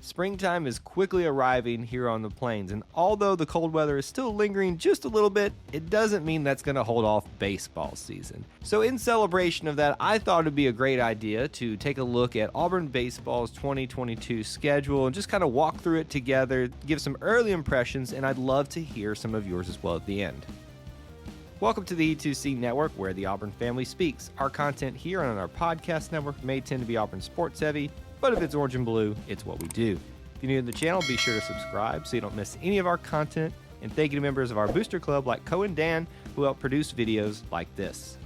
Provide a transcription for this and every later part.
Springtime is quickly arriving here on the plains, and although the cold weather is still lingering just a little bit, it doesn't mean that's going to hold off baseball season. So in celebration of that, I thought it'd be a great idea to take a look at Auburn baseball's 2022 schedule and just kind of walk through it together, give some early impressions, and I'd love to hear some of yours as well at the end. Welcome to the E2C Network, where the Auburn family speaks. Our content here on our podcast network may tend to be Auburn sports heavy, but if it's orange and blue, it's what we do. If you're new to the channel, be sure to subscribe so you don't miss any of our content. And thank you to members of our booster club like Co and Dan, who help produce videos like this.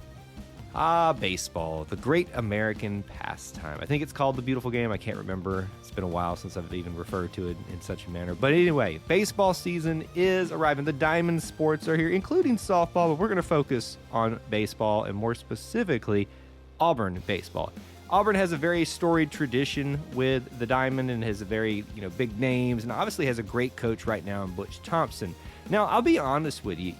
Baseball, the great American pastime. I think it's called the beautiful game. I can't remember. It's been a while since I've even referred to it in such a manner. But anyway, baseball season is arriving. The diamond sports are here, including softball, but we're going to focus on baseball and more specifically, Auburn baseball. Auburn has a very storied tradition with the diamond and has a very, big names, and obviously has a great coach right now in Butch Thompson. Now, I'll be honest with you,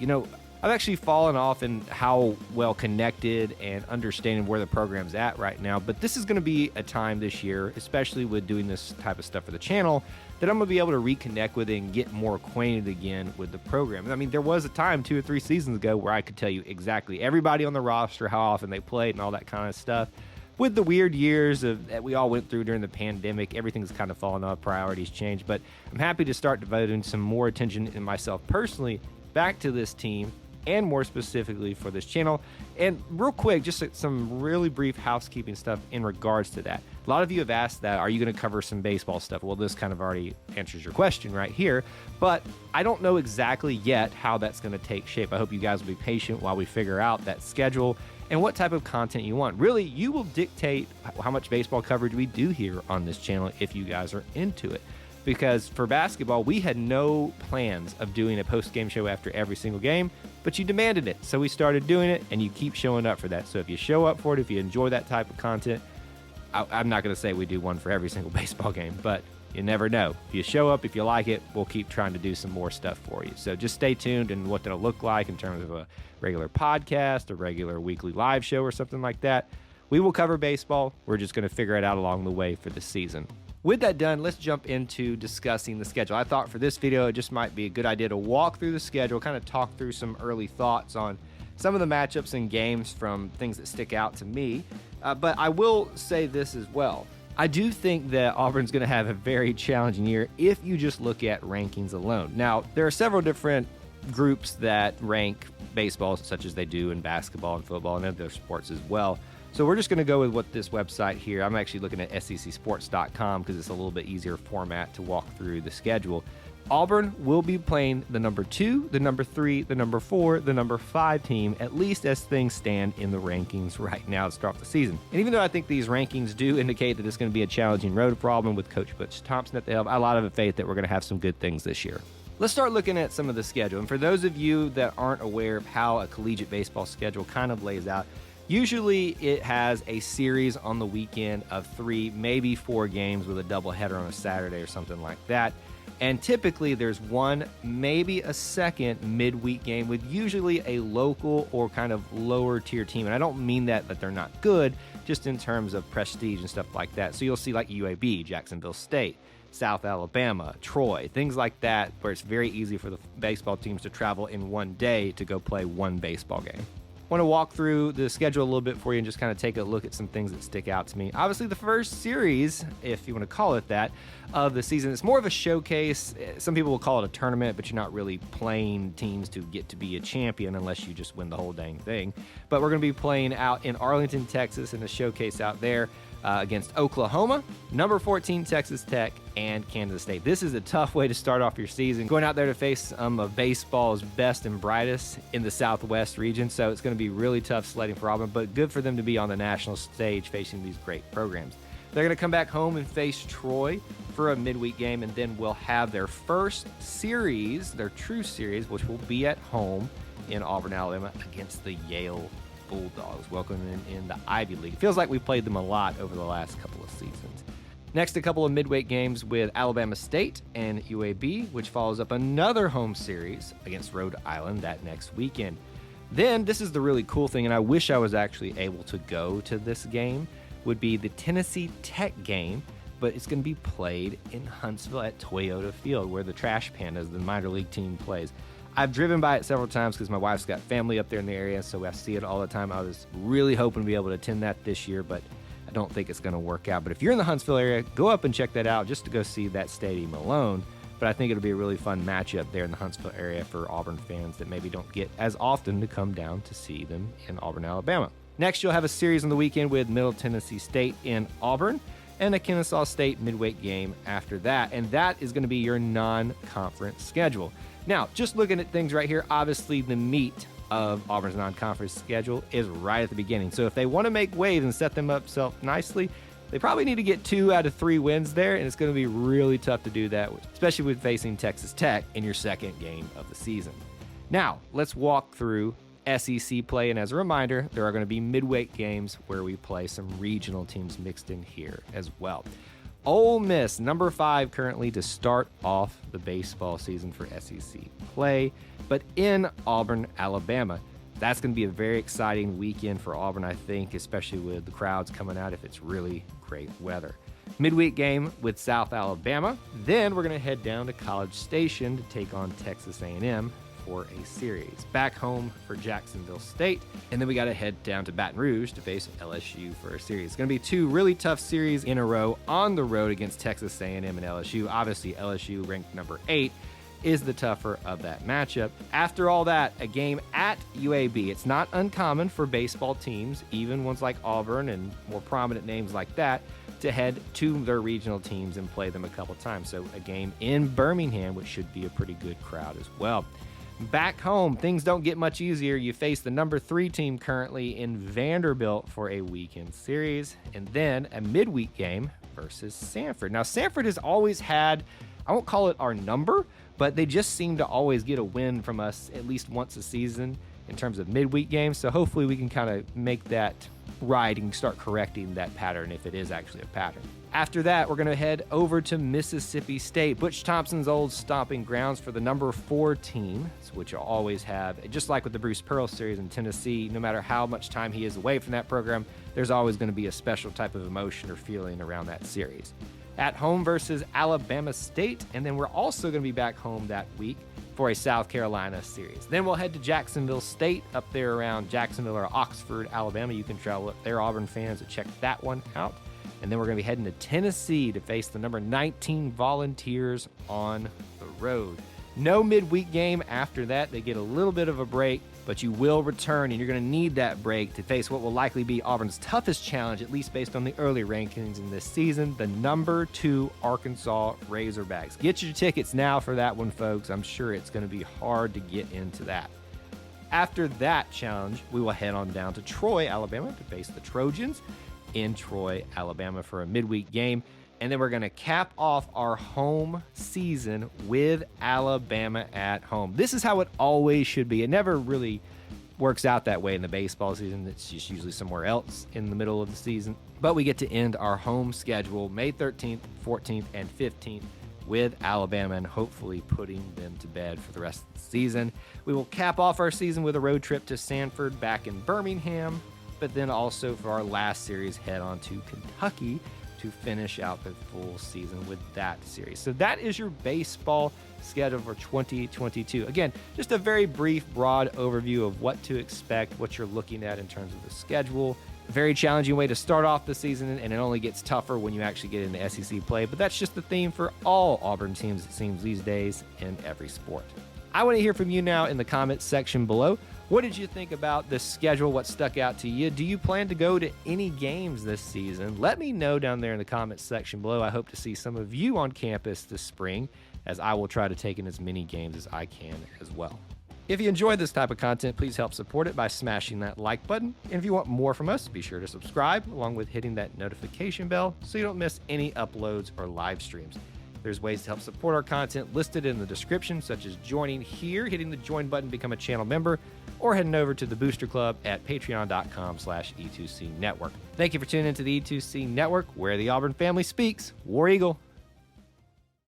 I've actually fallen off in how well connected and understanding where the program's at right now, but this is going to be a time this year, especially with doing this type of stuff for the channel, that I'm going to be able to reconnect with it and get more acquainted again with the program. I mean, there was a time 2 or 3 seasons ago where I could tell you exactly everybody on the roster, how often they played and all that kind of stuff. With the weird years that we all went through during the pandemic, everything's kind of fallen off, priorities changed, but I'm happy to start devoting some more attention in myself personally back to this team and more specifically for this channel. And real quick, just some really brief housekeeping stuff in regards to that. A lot of you have asked that, are you going to cover some baseball stuff? Well, this kind of already answers your question right here, but I don't know exactly yet how that's going to take shape. I hope you guys will be patient while we figure out that schedule and what type of content you want. Really, you will dictate how much baseball coverage we do here on this channel if you guys are into it. Because for basketball, we had no plans of doing a post-game show after every single game, but you demanded it. So we started doing it, and you keep showing up for that. So if you show up for it, if you enjoy that type of content, I'm not going to say we do one for every single baseball game, but you never know. If you show up, if you like it, we'll keep trying to do some more stuff for you. So just stay tuned and what that'll look like in terms of a regular podcast, a regular weekly live show or something like that. We will cover baseball. We're just going to figure it out along the way for the season. With that done, let's jump into discussing the schedule. I thought for this video, it just might be a good idea to walk through the schedule, kind of talk through some early thoughts on some of the matchups and games from things that stick out to me. But I will say this as well. I do think that Auburn's going to have a very challenging year if you just look at rankings alone. Now, there are several different groups that rank baseball, such as they do in basketball and football and other sports as well. So we're just going to go with what this website here, I'm actually looking at secsports.com because it's a little bit easier format to walk through the schedule. Auburn will be playing the number 2, the number 3, the number 4, the number 5 team, at least as things stand in the rankings right now to start the season. And even though I think these rankings do indicate that it's going to be a challenging road problem with Coach Butch Thompson at the helm, I have a lot of faith that we're going to have some good things this year. Let's start looking at some of the schedule. And for those of you that aren't aware of how a collegiate baseball schedule kind of lays out, usually it has a series on the weekend of 3, maybe 4 games with a doubleheader on a Saturday or something like that. And typically there's one, maybe a second midweek game with usually a local or kind of lower tier team. And I don't mean that they're not good, just in terms of prestige and stuff like that. So you'll see like UAB, Jacksonville State, South Alabama, Troy, things like that, where it's very easy for the baseball teams to travel in one day to go play one baseball game. I want to walk through the schedule a little bit for you and just kind of take a look at some things that stick out to me. Obviously, the first series, if you want to call it that, of the season, it's more of a showcase. Some people will call it a tournament, but you're not really playing teams to get to be a champion unless you just win the whole dang thing. But we're going to be playing out in Arlington, Texas, in a showcase out there against Oklahoma, number 14 Texas Tech, and Kansas State. This is a tough way to start off your season, going out there to face some of baseball's best and brightest in the Southwest region. So it's going to be really tough sledding for Auburn, but good for them to be on the national stage facing these great programs. They're going to come back home and face Troy for a midweek game, and then we'll have their first series, their true series, which will be at home in Auburn, Alabama, against the Yale Bulldogs, welcoming in the Ivy League. It feels like we played them a lot over the last couple of seasons. Next, a couple of midweek games with Alabama State and UAB, which follows up another home series against Rhode Island that next weekend. Then, this is the really cool thing, and I wish I was actually able to go to this game, would be the Tennessee Tech game but it's going to be played in Huntsville at Toyota Field, where the Trash Pandas, the minor league team, plays. I've driven by it several times because my wife's got family up there in the area, so I see it all the time. I was really hoping to be able to attend that this year, but I don't think it's going to work out. But if you're in the Huntsville area, go up and check that out just to go see that stadium alone. But I think it'll be a really fun matchup there in the Huntsville area for Auburn fans that maybe don't get as often to come down to see them in Auburn, Alabama. Next, you'll have a series on the weekend with Middle Tennessee State in Auburn and a Kennesaw State midweek game after that. And that is going to be your non-conference schedule. Now, just looking at things right here, obviously the meat of Auburn's non-conference schedule is right at the beginning. So if they want to make waves and set them up nicely, they probably need to get 2 out of 3 wins there, and it's going to be really tough to do that, especially with facing Texas Tech in your second game of the season. Now, let's walk through SEC play, and as a reminder, there are going to be midweek games where we play some regional teams mixed in here as well. Ole Miss, number 5 currently to start off the baseball season for SEC play, but in Auburn, Alabama. That's going to be a very exciting weekend for Auburn, I think, especially with the crowds coming out if it's really great weather. Midweek game with South Alabama. Then we're going to head down to College Station to take on Texas A&M for a series. Back home for Jacksonville State, and then we got to head down to Baton Rouge to face LSU for a series. It's going to be 2 really tough series in a row on the road against Texas A&M and LSU. Obviously, LSU ranked number 8 is the tougher of that matchup. After all that, a game at UAB. It's not uncommon for baseball teams, even ones like Auburn and more prominent names like that, to head to their regional teams and play them a couple times. So a game in Birmingham, which should be a pretty good crowd as well. Back home, things don't get much easier. You face the number 3 team currently in Vanderbilt for a weekend series, and then a midweek game versus Samford. Now, Samford has always had, I won't call it our number, but they just seem to always get a win from us at least once a season in terms of midweek games. So hopefully we can kind of make that right and start correcting that pattern if it is actually a pattern. After that, we're going to head over to Mississippi State, Butch Thompson's old stomping grounds for the number 4 team, which will always have, just like with the Bruce Pearl series in Tennessee, no matter how much time he is away from that program, there's always going to be a special type of emotion or feeling around that series. At home versus Alabama State, and then we're also going to be back home that week for a South Carolina series. Then we'll head to Jacksonville State up there around Jacksonville or Oxford, Alabama. You can travel up there, Auburn fans, to check that one out. And then we're going to be heading to Tennessee to face the number 19 Volunteers on the road. No midweek game after that. They get a little bit of a break, but you will return, and you're going to need that break to face what will likely be Auburn's toughest challenge, at least based on the early rankings in this season, the number 2 Arkansas Razorbacks. Get your tickets now for that one, folks. I'm sure it's going to be hard to get into that. After that challenge, we will head on down to Troy, Alabama to face the Trojans in Troy, Alabama for a midweek game. And then we're going to cap off our home season with Alabama at home. This is how it always should be. It never really works out that way in the baseball season. It's just usually somewhere else in the middle of the season. But we get to end our home schedule May 13th, 14th, and 15th with Alabama and hopefully putting them to bed for the rest of the season. We will cap off our season with a road trip to Sanford back in Birmingham, but then also for our last series, head on to Kentucky to finish out the full season with that series. So that is your baseball schedule for 2022. Again, just a very brief, broad overview of what to expect, what you're looking at in terms of the schedule. A very challenging way to start off the season, and it only gets tougher when you actually get into SEC play, but that's just the theme for all Auburn teams, it seems, these days in every sport. I want to hear from you now in the comments section below. What did you think about the schedule? What stuck out to you? Do you plan to go to any games this season? Let me know down there in the comments section below. I hope to see some of you on campus this spring, as I will try to take in as many games as I can as well. If you enjoy this type of content, please help support it by smashing that like button. And if you want more from us, be sure to subscribe along with hitting that notification bell so you don't miss any uploads or live streams. There's ways to help support our content listed in the description, such as joining here, hitting the join button, become a channel member, or heading over to the Booster Club at patreon.com/E2C Network. Thank you for tuning into the E2C Network, where the Auburn family speaks. War Eagle.